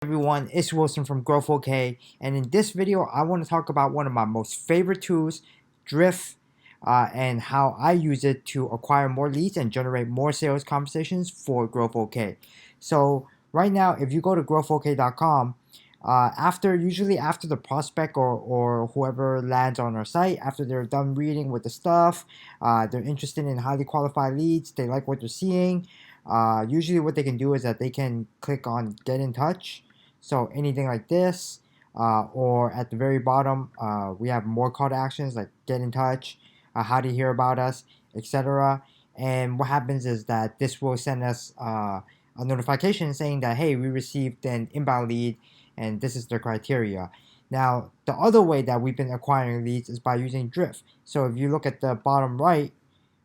everyone, it's Wilson from GrowthOK, and in this video I want to talk about one of my most favorite tools, Drift, and how I use it to acquire more leads and generate more sales conversations for GrowthOK. So right now, if you go to growthok.com, usually after the prospect or whoever lands on our site, after they're done reading with the stuff, they're interested in highly qualified leads, they like what they're seeing. Usually what they can do is that they can click on get in touch. So anything like this, or at the very bottom, we have more call to actions like get in touch, how to hear about us, etc. And what happens is that this will send us a notification saying that, hey, we received an inbound lead and this is the criteria. Now, the other way that we've been acquiring leads is by using Drift. So if you look at the bottom right,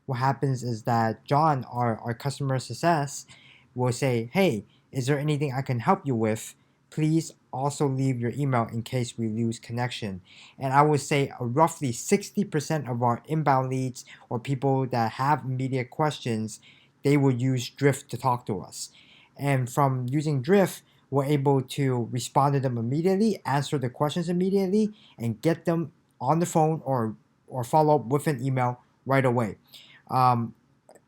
what happens is that John, our customer success, will say, hey, is there anything I can help you with? Please also leave your email in case we lose connection. And I would say roughly 60% of our inbound leads or people that have immediate questions, they will use Drift to talk to us. And from using Drift, we're able to respond to them immediately, answer the questions immediately, and get them on the phone or follow up with an email right away. Um,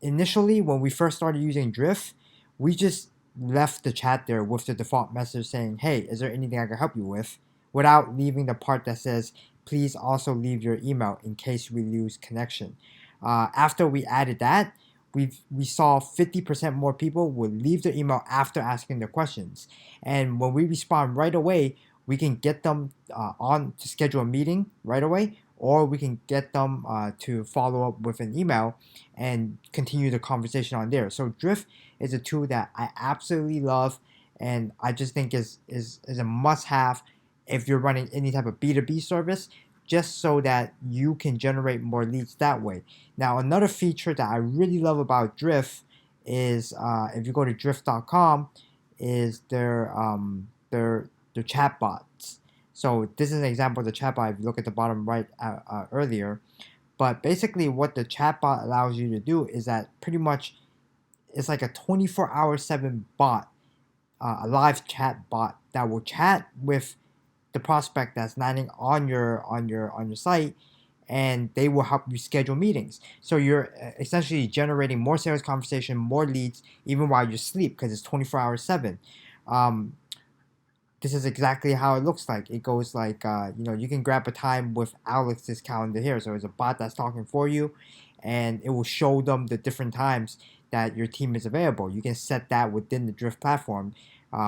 Initially, when we first started using Drift, we just left the chat there with the default message saying, hey, is there anything I can help you with? Without leaving the part that says, please also leave your email in case we lose connection. After we added that, we saw 50% more people would leave their email after asking the questions. And when we respond right away, we can get them on to schedule a meeting right away, or we can get them to follow up with an email and continue the conversation on there. So Drift is a tool that I absolutely love, and I just think is a must-have if you're running any type of B2B service, just so that you can generate more leads that way. Now, another feature that I really love about Drift is if you go to drift.com, is their chatbots. So this is an example of the chatbot. If you look at the bottom right earlier, but basically what the chatbot allows you to do is that pretty much it's like a 24/7 bot, a live chat bot that will chat with the prospect that's landing on your site, and they will help you schedule meetings. So you're essentially generating more sales conversation, more leads, even while you sleep, because it's 24 hours 7. Um, this is exactly how it looks like. It goes like, you can grab a time with Alex's calendar here. So it's a bot that's talking for you, and it will show them the different times that your team is available. You can set that within the Drift platform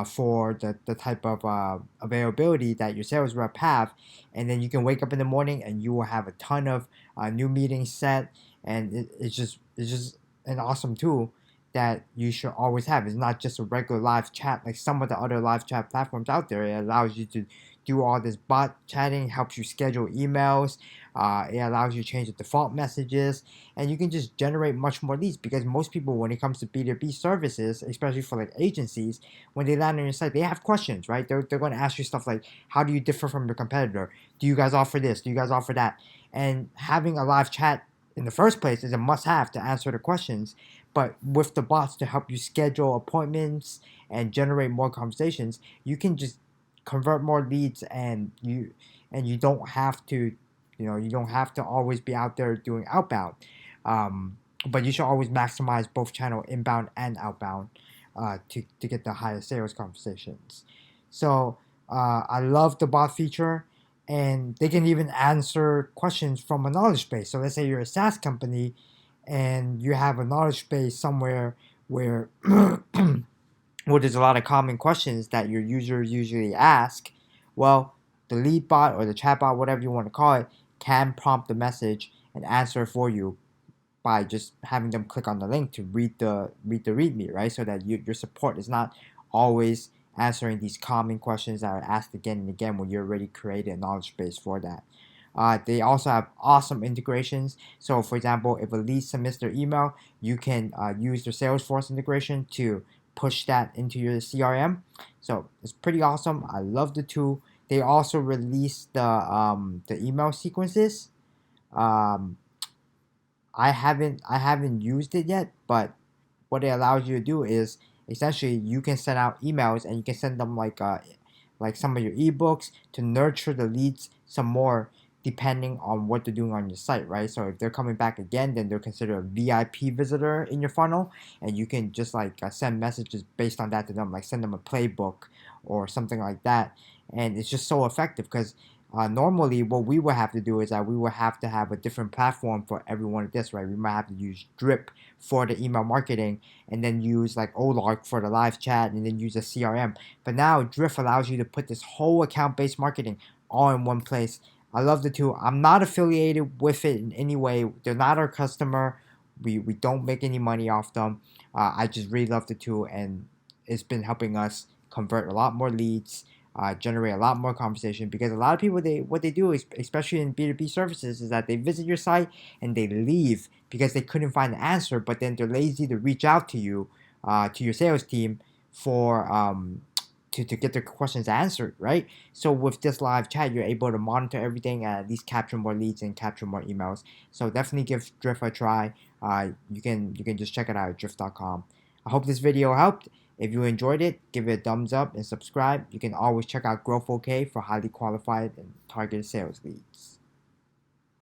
for the type of availability that your sales rep have. And then you can wake up in the morning and you will have a ton of new meetings set. And it's just an awesome tool that you should always have. It's not just a regular live chat like some of the other live chat platforms out there. It allows you to do all this bot chatting, helps you schedule emails. It allows you to change the default messages, and you can just generate much more leads, because most people, when it comes to B2B services, especially for like agencies, when they land on your site, they have questions, right? They're going to ask you stuff like, how do you differ from your competitor? Do you guys offer this? Do you guys offer that? And having a live chat in the first place is a must-have to answer the questions. But with the bots to help you schedule appointments and generate more conversations, you can just convert more leads, and you don't have to, you don't have to always be out there doing outbound. But you should always maximize both channel inbound and outbound to get the highest sales conversations. So I love the bot feature, and they can even answer questions from a knowledge base. So let's say you're a SaaS company and you have a knowledge base somewhere where where there's a lot of common questions that your users usually ask. Well, the lead bot or the chat bot, whatever you want to call it, can prompt the message and answer for you by just having them click on the link to read the readme, right? So that your support is not always answering these common questions that are asked again and again when you already created a knowledge base for that. They also have awesome integrations. So, for example, if a lead submits their email, you can use their Salesforce integration to push that into your CRM. So it's pretty awesome. I love the tool. They also released the email sequences. Um, I haven't used it yet, but what it allows you to do is essentially you can send out emails, and you can send them like like some of your ebooks to nurture the leads some more depending on what they're doing on your site, right? So if they're coming back again, then they're considered a VIP visitor in your funnel, and you can just like send messages based on that to them, like send them a playbook or something like that. And it's just so effective because normally what we would have to do is that we would have to have a different platform for every one of this, right? We might have to use Drip for the email marketing, and then use like Olark for the live chat, and then use a CRM. But now Drift allows you to put this whole account-based marketing all in one place. I love the tool. I'm not affiliated with it in any way. They're not our customer. We don't make any money off them. I just really love the tool, and it's been helping us convert a lot more leads, generate a lot more conversation. Because a lot of people, what they do is, especially in B2B services, is that they visit your site and they leave because they couldn't find the answer. But then they're lazy to reach out to you, to your sales team for to get their questions answered, right? So with this live chat, you're able to monitor everything and at least capture more leads and capture more emails. So definitely give Drift a try. You can just check it out at drift.com. I hope this video helped. If you enjoyed it, give it a thumbs up and subscribe. You can always check out GrowthOK for highly qualified and targeted sales leads.